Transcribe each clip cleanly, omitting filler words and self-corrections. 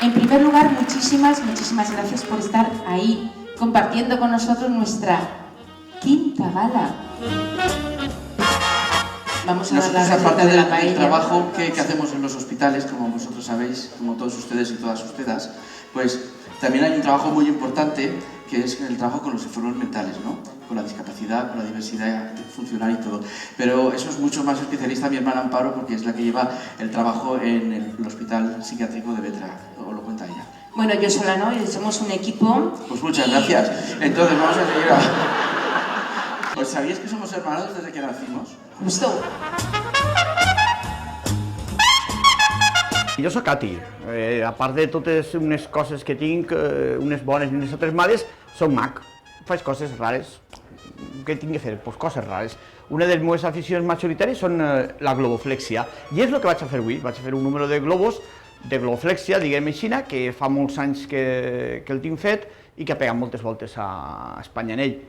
En primer lugar, muchísimas gracias por estar ahí, compartiendo con nosotros nuestra quinta gala. Vamos a dar la receta aparte de la del paella. trabajo que hacemos en los hospitales, como vosotros sabéis, como todos ustedes y todas ustedes, pues también hay un trabajo muy importante que es el trabajo con los enfermos mentales, ¿no? Con la discapacidad, con la diversidad funcional y todo. Pero eso es mucho más especialista mi hermana Amparo, porque es la que lleva el trabajo en el hospital psiquiátrico de Vetra, o lo cuenta ella. Bueno, yo sola no, somos un equipo. Pues muchas gracias. Entonces vamos a seguir a... ¿Pues sabíais que somos hermanos desde que nacimos? Justo. Jo soc Cati. A part de totes unes coses que tinc, unes bones i unes altres males, soc mag. Faig coses rares. Què tinc que fer? Pues coses rares. Una de les meves aficions majoritàries són la globoflexia. I és el que vaig a fer avui. Vaig a fer un número de globos, de globoflexia, diguem així, que fa molts anys que el tinc fet i que ha pegat moltes voltes a Espanya en ell.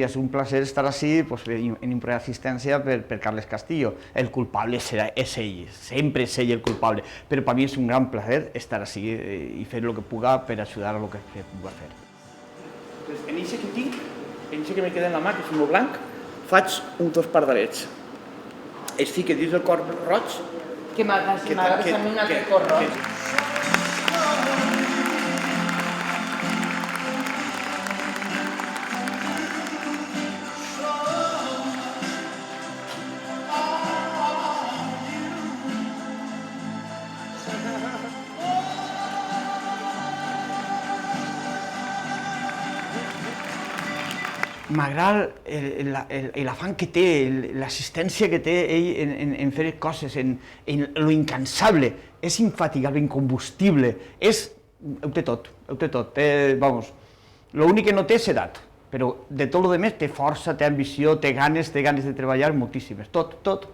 És un plaer estar així en improassistència per Carles Castillo. El culpable és ell, sempre és ell el culpable, però per mi és un gran plaer estar així i fer el que puga per ajudar a el que puga fer. En això que tinc, en això que me queda en la mà, que és molt blanc, faig dos pardalets. Es fica dins del cor roig. Que m'agrada també un altre cor roig. M'agrada l'afany que té, l'assistència que té ell en fer coses, en lo incansable. És infatigable, incombustible, ho té tot, vamos. L'únic que no té és edat, però de tot el rest té força, té ambició, té ganes de treballar moltíssimes, tot.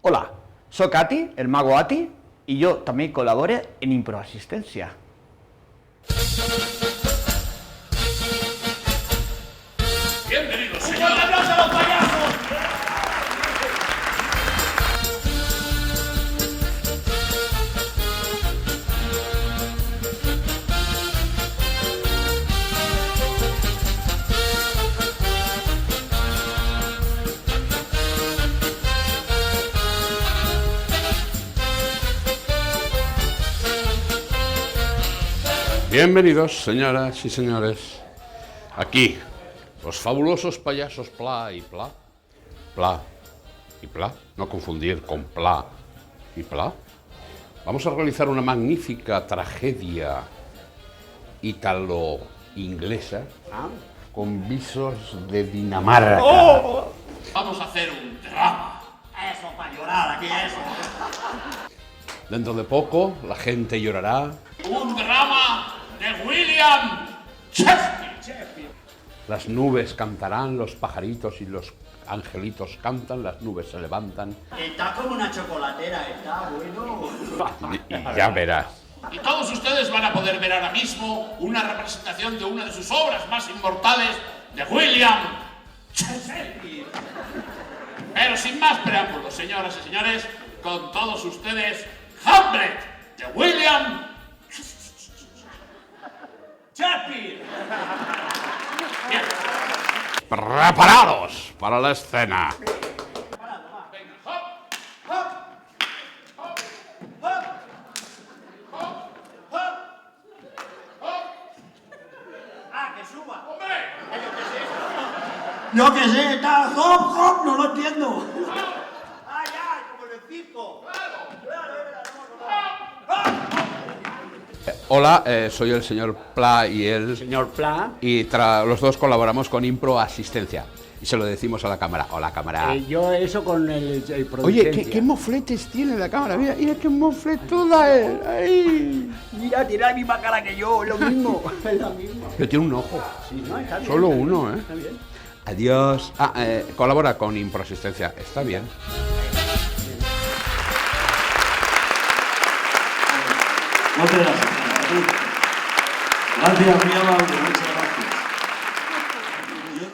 Hola, soc Ati, el mago Ati, i jo també col·laboro en improassistència. Bienvenidos, señor. Bienvenidos, señoras y señores, aquí, los fabulosos payasos Pla y Pla, Pla y Pla, no confundir con Pla y Pla. Vamos a realizar una magnífica tragedia ítalo-inglesa con visos de Dinamarca. ¡Oh! Vamos a hacer un drama. Eso, para llorar, aquí eso. Dentro de poco la gente llorará. Un drama de William Shakespeare. Las nubes cantarán, los pajaritos y los angelitos cantan, las nubes se levantan. Está como una chocolatera, está bueno. Y ya verás. Y todos ustedes van a poder ver ahora mismo una representación de una de sus obras más inmortales, de William Shakespeare. Pero sin más preámbulos, señoras y señores, con todos ustedes, Hamlet, de William Shakespeare. Bien. Preparados para la escena. Venga, hop, hop, hop, hop, hop, hop, hop. Ah, que suba. ¡Hombre! Yo qué sé, está hop, hop, no lo entiendo. Ah, ya, como en el circo. Claro, Hola, soy el señor Pla y él. Señor Pla. Y los dos colaboramos con Impro Asistencia. Y se lo decimos a la cámara. Hola, cámara. Yo eso con el Oye, ¿qué mofletes tiene la cámara? Mira, mira qué mofletuda es. ¡Ay! Mira, tiene la misma cara que yo, lo mismo. Es lo mismo. Pero tiene un ojo. Sí, no, está bien. Solo está uno, bien, ¿eh? Está bien. Adiós. Colabora con Impro Asistencia. Está bien. Muchas gracias. Gracias, muy amable, muchas gracias.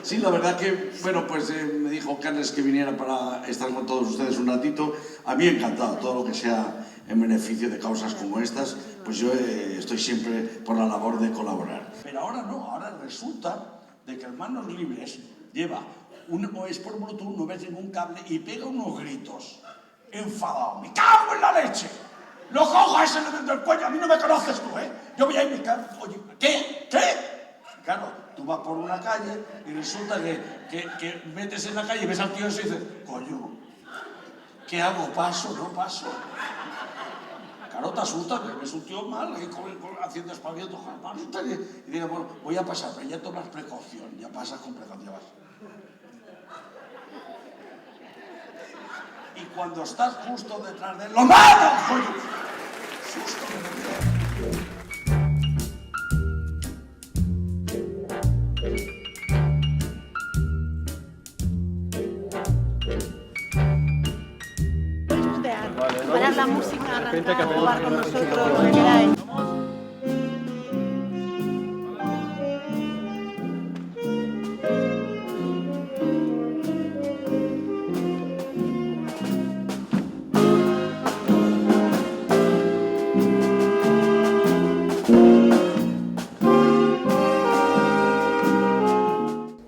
Sí, la verdad que, bueno, pues me dijo Carles que viniera para estar con todos ustedes un ratito. A mí encantado, todo lo que sea en beneficio de causas como estas, pues yo estoy siempre por la labor de colaborar. Pero ahora no, ahora resulta de que Manos Libres lleva o es por Bluetooth, no ves ningún cable y pega unos gritos. Enfadado, ¡me cago en la leche! ¡Lo cojo a ese del cuello! A mí no me conoces tú, ¿eh? Yo voy a ir y me cago. Oye, ¿qué? Claro, tú vas por una calle y resulta que metes en la calle y ves al tío ese y dices, coño, ¿qué hago? ¿Paso? ¿No paso? Claro, te asusta, que ves un tío mal, ahí haciendo espavientos, y dices, bueno, voy a pasar, pero ya tomas precaución, ya pasas con precaución. Y cuando estás justo detrás de él, ¡lo matas, coño! Susto que me dio. Parar la música, arrancar, jugar con nosotros, lo que queráis.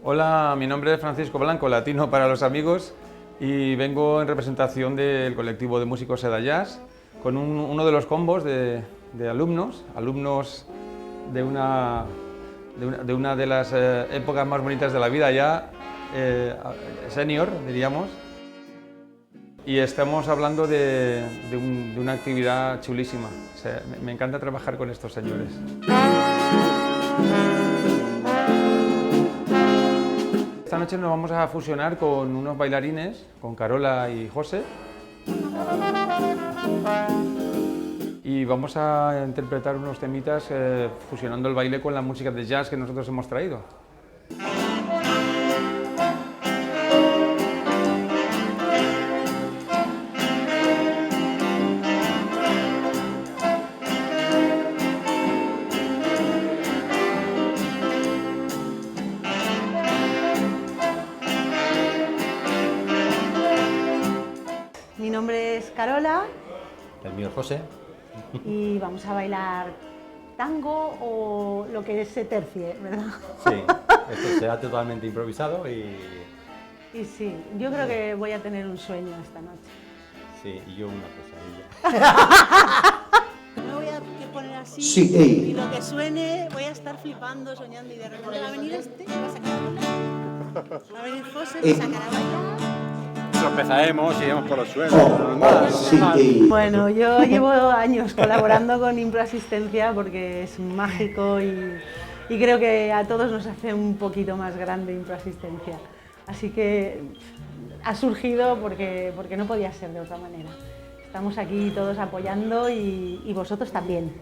Hola, mi nombre es Francisco Blanco, latino para los amigos, y vengo en representación del colectivo de músicos Seda Jazz con uno de los combos de alumnos de una de las épocas más bonitas de la vida ya, senior, diríamos, y estamos hablando de una actividad chulísima. O sea, me encanta trabajar con estos señores. Esta noche nos vamos a fusionar con unos bailarines, con Carola y José, y vamos a interpretar unos temitas fusionando el baile con la música de jazz que nosotros hemos traído. Mi nombre es Carola. El mío es José. Y vamos a bailar tango o lo que se tercie, ¿verdad? Sí, esto será totalmente improvisado y sí, yo creo que voy a tener un sueño esta noche. sí, y yo una pesadilla. Me voy a poner así Sí, y lo que suene voy a estar flipando, soñando y de repente va a venir este y va a sacar a bailar. Va a venir José y va a sacar a bailar. Tropezaremos, iremos por los suelos. Bueno, yo llevo años colaborando con Impro Asistencia porque es mágico y creo que a todos nos hace un poquito más grande Impro Asistencia. Así que ha surgido porque no podía ser de otra manera. Estamos aquí todos apoyando y vosotros también.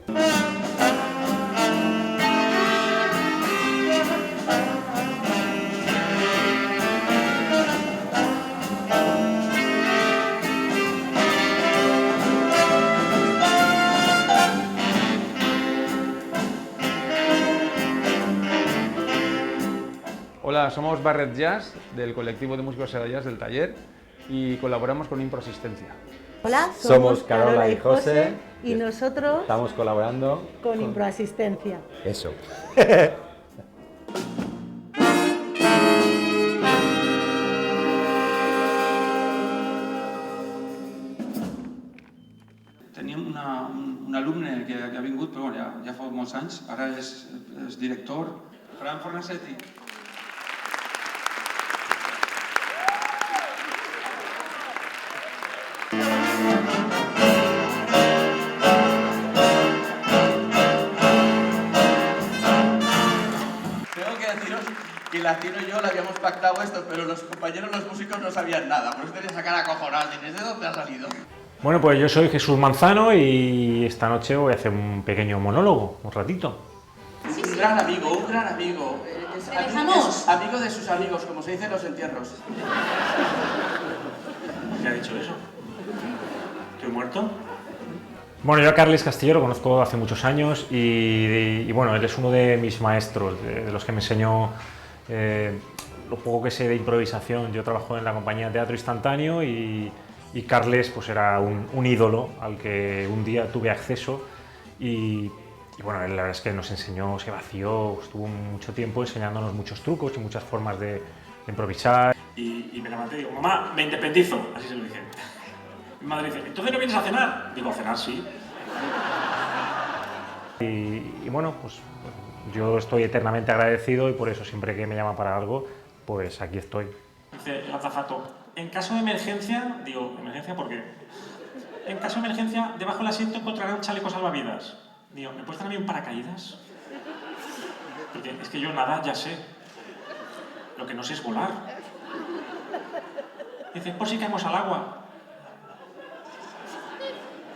Hola, somos Barret Jazz, del colectivo de músicos Seda Jazz del taller, y colaboramos con Impro Asistencia. Hola, Somos Carola y José y nosotros estamos colaborando con Impro Asistencia. Eso. Teníem un alumne que ha vingut, però bueno, ja fa molts anys, ara és director, Fran Fornasetti. que deciros que Latino y yo lo habíamos pactado esto, pero los compañeros, los músicos, no sabían nada. Por eso tenía esa cara acojonada. ¿De dónde ha salido? Bueno, pues yo soy Jesús Manzano y esta noche voy a hacer un pequeño monólogo, un ratito. Un gran amigo, un gran amigo. Es amigo de sus amigos, como se dice en los entierros. ¿Qué ha dicho eso? ¿Estoy muerto? Bueno, yo a Carles Castillo lo conozco hace muchos años y bueno, él es uno de mis maestros, de los que me enseñó lo poco que sé de improvisación. Yo trabajo en la compañía Teatro Instantáneo y Carles pues era un ídolo al que un día tuve acceso y bueno, él la verdad es que nos enseñó, se vació, estuvo mucho tiempo enseñándonos muchos trucos y muchas formas de improvisar. Y me levanté y digo, mamá, me independizo, así se lo dije. Mi madre dice, ¿entonces no vienes a cenar? Digo, a cenar sí. Y bueno, pues yo estoy eternamente agradecido y por eso siempre que me llama para algo, pues aquí estoy. Dice el azafato, en caso de emergencia, digo, ¿emergencia por qué? En caso de emergencia, debajo del asiento encontrará un chaleco salvavidas. Digo, ¿me puedes dar a mí un paracaídas? Porque es que yo nada ya sé. Lo que no sé es volar. Dice, por si caemos al agua.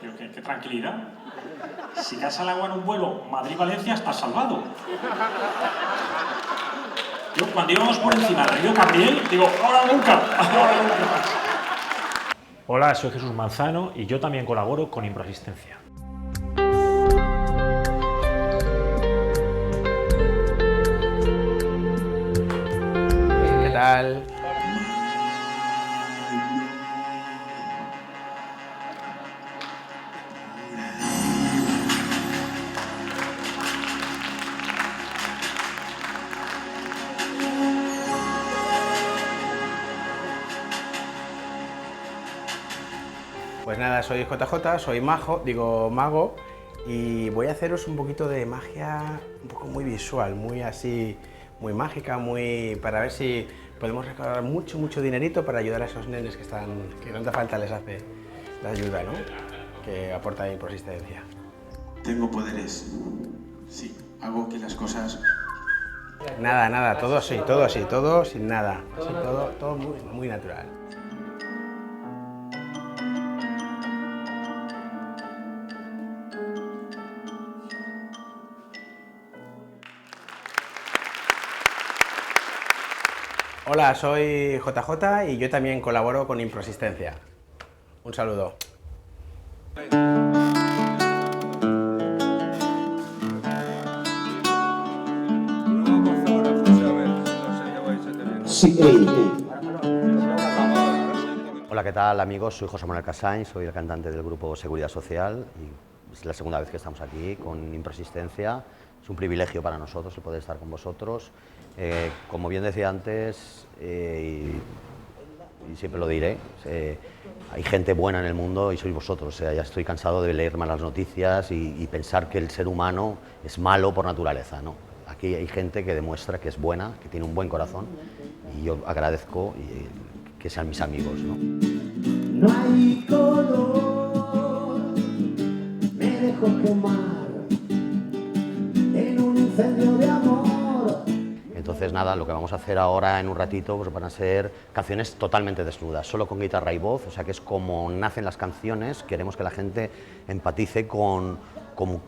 Digo, qué tranquilidad. Si caes al agua en un vuelo Madrid-Valencia, estás salvado. Yo, cuando íbamos por encima del río Cabriel, digo, ahora nunca más. Hola, soy Jesús Manzano y yo también colaboro con Improasistencia. ¿Qué tal? Pues nada, soy JJ, soy mago, y voy a haceros un poquito de magia, un poco muy visual, muy así, muy mágica, para ver si podemos recaudar mucho dinerito para ayudar a esos nenes que tanta falta les hace la ayuda, ¿no? Que aporta Improasistencia. Tengo poderes. Sí, hago que las cosas... Nada, todo así, todo sin nada, así, todo muy natural. Hola, soy JJ y yo también colaboro con Improasistencia. Un saludo. Hola, ¿qué tal amigos? Soy José Manuel Casañ, soy el cantante del grupo Seguridad Social y es la segunda vez que estamos aquí con Improasistencia. Es un privilegio para nosotros el poder estar con vosotros. Como bien decía antes, y siempre lo diré, hay gente buena en el mundo y sois vosotros. Ya estoy cansado de leer malas noticias y pensar que el ser humano es malo por naturaleza, ¿no? Aquí hay gente que demuestra que es buena, que tiene un buen corazón y yo agradezco que sean mis amigos, ¿no? No hay color, me dejo quemar en un incendio de amor. Entonces nada, lo que vamos a hacer ahora en un ratito pues van a ser canciones totalmente desnudas, solo con guitarra y voz, o sea que es como nacen las canciones. Queremos que la gente empatice con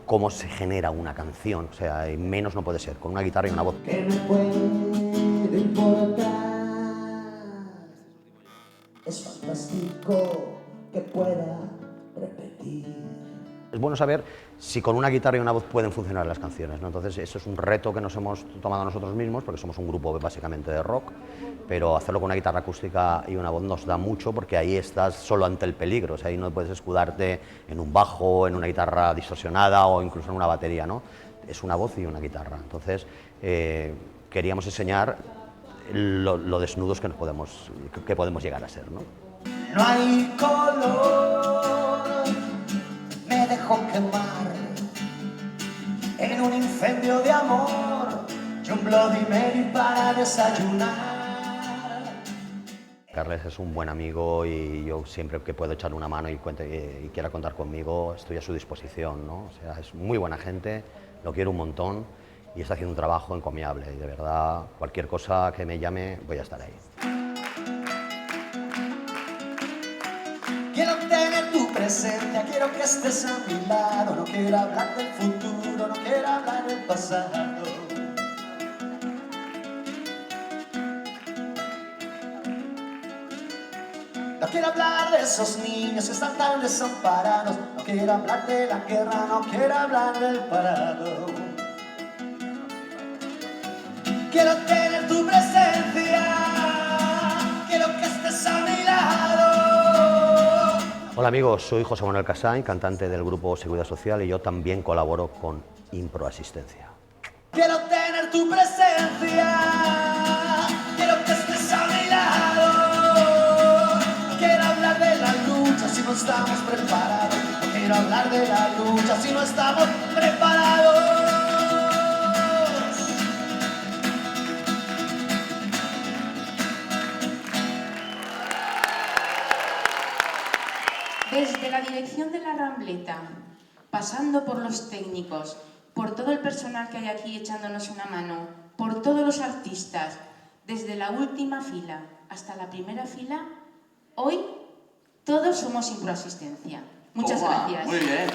cómo se genera una canción, o sea, menos no puede ser, con una guitarra y una voz. ¿Qué me puede importar? Es fantástico que pueda repetir. Es bueno saber si con una guitarra y una voz pueden funcionar las canciones, ¿no? Entonces eso es un reto que nos hemos tomado nosotros mismos, porque somos un grupo básicamente de rock, pero hacerlo con una guitarra acústica y una voz nos da mucho, porque ahí estás solo ante el peligro, o sea, ahí no puedes escudarte en un bajo, en una guitarra distorsionada o incluso en una batería, ¿no? Es una voz y una guitarra. Entonces queríamos enseñar lo desnudos que podemos llegar a ser, ¿no? No hay color, me dejo quemar en un incendio de amor y un Bloody Mary para desayunar. Carles es un buen amigo y yo siempre que puedo echarle una mano y quiera contar conmigo estoy a su disposición, ¿no? O sea, es muy buena gente, lo quiero un montón y está haciendo un trabajo encomiable. Y de verdad, cualquier cosa que me llame, voy a estar ahí. Quiero tener tu presencia, quiero que estés a mi lado. No quiero hablar del futuro, no quiero hablar del pasado. No quiero hablar de esos niños que están tan desamparados. No quiero hablar de la guerra, no quiero hablar del parado. Quiero tener tu presencia, quiero que estés a mi lado. Hola amigos, soy José Manuel Casañ, cantante del grupo Seguridad Social, y yo también colaboro con Improasistencia. Quiero tener tu presencia, quiero que estés a mi lado. No quiero hablar de la lucha si no estamos preparados. No quiero hablar de la lucha si no estamos preparados. Desde la dirección de la Rambleta, pasando por los técnicos, por todo el personal que hay aquí echándonos una mano, por todos los artistas, desde la última fila hasta la primera fila, hoy todos somos Improasistencia. Muchas gracias. Muy bien.